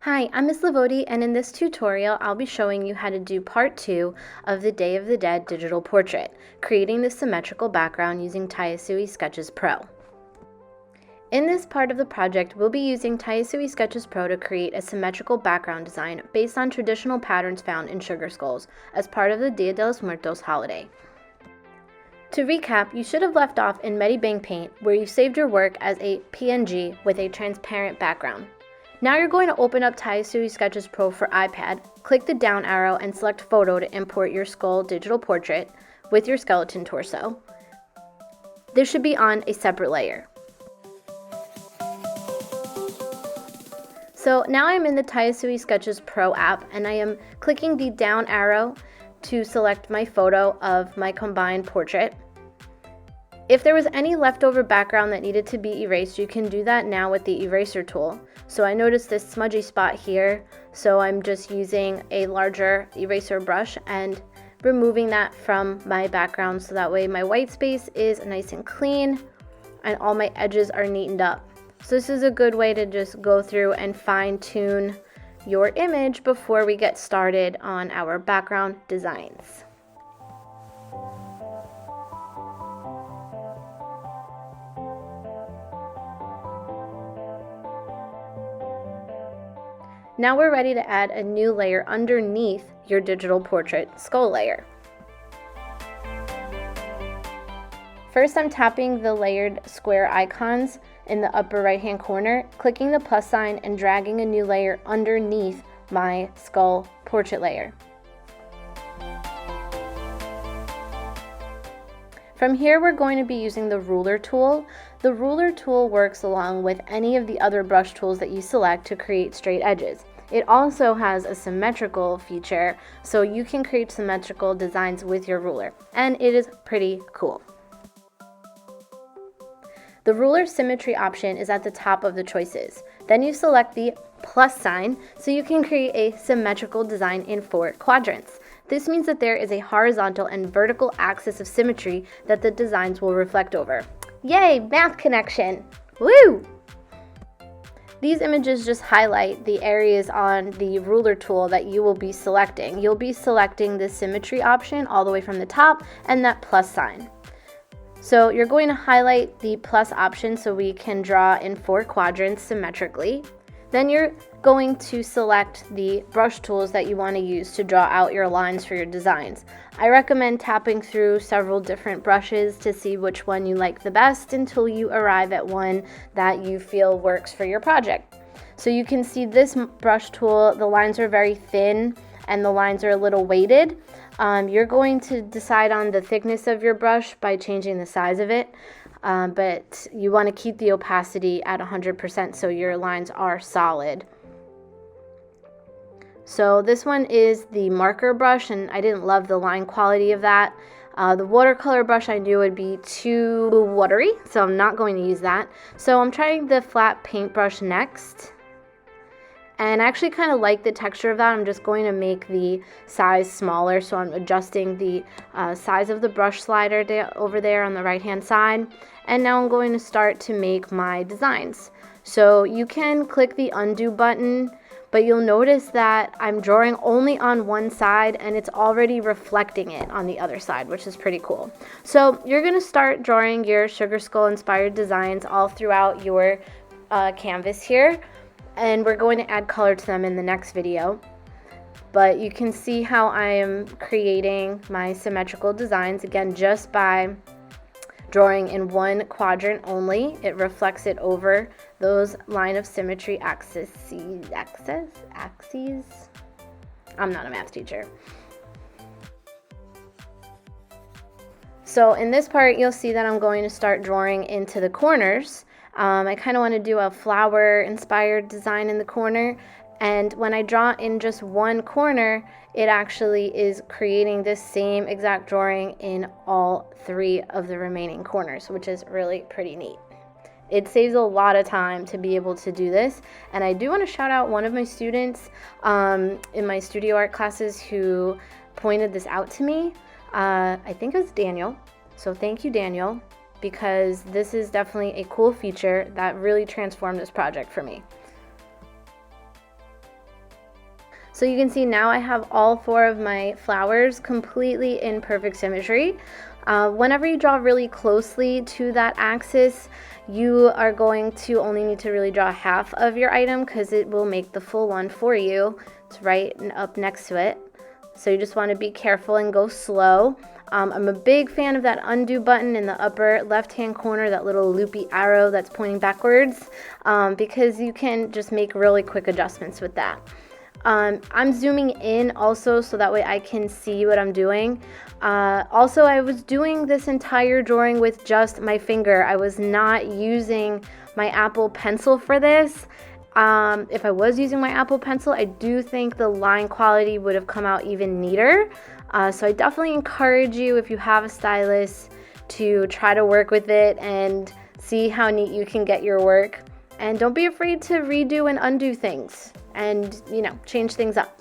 Hi, I'm Ms. Lavodi, and in this tutorial, I'll be showing you how to do part 2 of the Day of the Dead digital portrait, creating the symmetrical background using Tayasui Sketches Pro. In this part of the project, we'll be using Tayasui Sketches Pro to create a symmetrical background design based on traditional patterns found in sugar skulls as part of the Dia de los Muertos holiday. To recap, you should have left off in Medibang Paint, where you saved your work as a PNG with a transparent background. Now you're going to open up Tayasui Sketches Pro for iPad, click the down arrow and select Photo to import your skull digital portrait with your skeleton torso. This should be on a separate layer. So now I'm in the Tayasui Sketches Pro app and I am clicking the down arrow to select my photo of my combined portrait. If there was any leftover background that needed to be erased, you can do that now with the eraser tool. So I noticed this smudgy spot here, so I'm just using a larger eraser brush and removing that from my background so that way my white space is nice and clean and all my edges are neatened up. So this is a good way to just go through and fine-tune your image before we get started on our background designs. Now we're ready to add a new layer underneath your digital portrait skull layer. First, I'm tapping the layered square icons in the upper right hand corner, clicking the plus sign and dragging a new layer underneath my skull portrait layer. From here, we're going to be using the ruler tool. The ruler tool works along with any of the other brush tools that you select to create straight edges. It also has a symmetrical feature, so you can create symmetrical designs with your ruler, and it is pretty cool. The ruler symmetry option is at the top of the choices. Then you select the plus sign so you can create a symmetrical design in 4 quadrants. This means that there is a horizontal and vertical axis of symmetry that the designs will reflect over. Yay, math connection! Woo! These images just highlight the areas on the ruler tool that you will be selecting. You'll be selecting the symmetry option all the way from the top and that plus sign. So you're going to highlight the plus option so we can draw in 4 quadrants symmetrically. Then you're going to select the brush tools that you want to use to draw out your lines for your designs. I recommend tapping through several different brushes to see which one you like the best until you arrive at one that you feel works for your project. So you can see this brush tool, the lines are very thin and the lines are a little weighted. You're going to decide on the thickness of your brush by changing the size of it, but you want to keep the opacity at 100% so your lines are solid. So this one is the marker brush, and I didn't love the line quality of that. The watercolor brush I knew would be too watery, so I'm not going to use that. So I'm trying the flat paintbrush next. And I actually kind of like the texture of that. I'm just going to make the size smaller, so I'm adjusting the size of the brush slider over there on the right hand side. And now I'm going to start to make my designs. So you can click the undo button, but you'll notice that I'm drawing only on one side and it's already reflecting it on the other side, which is pretty cool. So you're going to start drawing your sugar skull inspired designs all throughout your canvas here. And we're going to add color to them in the next video. But you can see how I am creating my symmetrical designs, again, just by drawing in 1 quadrant only. It reflects it over those line of symmetry axes. I'm not a math teacher. So in this part, you'll see that I'm going to start drawing into the corners. I kind of want to do a flower inspired design in the corner, and when I draw in just 1 corner, it actually is creating this same exact drawing in all 3 of the remaining corners, which is really pretty neat. It saves a lot of time to be able to do this, and I do want to shout out one of my students in my studio art classes who pointed this out to me. I think it was Daniel, so thank you, Daniel, because this is definitely a cool feature that really transformed this project for me. So you can see now I have all 4 of my flowers completely in perfect symmetry. Whenever you draw really closely to that axis, you are going to only need to really draw half of your item because it will make the full one for you. It's right up next to it. So you just want to be careful and go slow. I'm a big fan of that undo button in the upper left-hand corner, that little loopy arrow that's pointing backwards, because you can just make really quick adjustments with that. I'm zooming in also so that way I can see what I'm doing. Also, I was doing this entire drawing with just my finger. I was not using my Apple Pencil for this. If I was using my Apple Pencil, I do think the line quality would have come out even neater. So I definitely encourage you, if you have a stylus, to try to work with it and see how neat you can get your work. And don't be afraid to redo and undo things and, you know, change things up.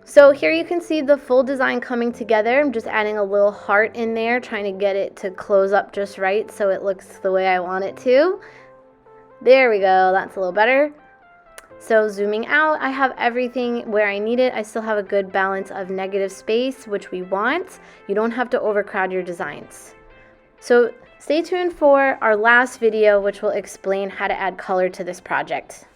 So here you can see the full design coming together. I'm just adding a little heart in there, trying to get it to close up just right so it looks the way I want it to. There we go, that's a little better. So zooming out, I have everything where I need it. I still have a good balance of negative space, which we want. You don't have to overcrowd your designs. So stay tuned for our last video, which will explain how to add color to this project.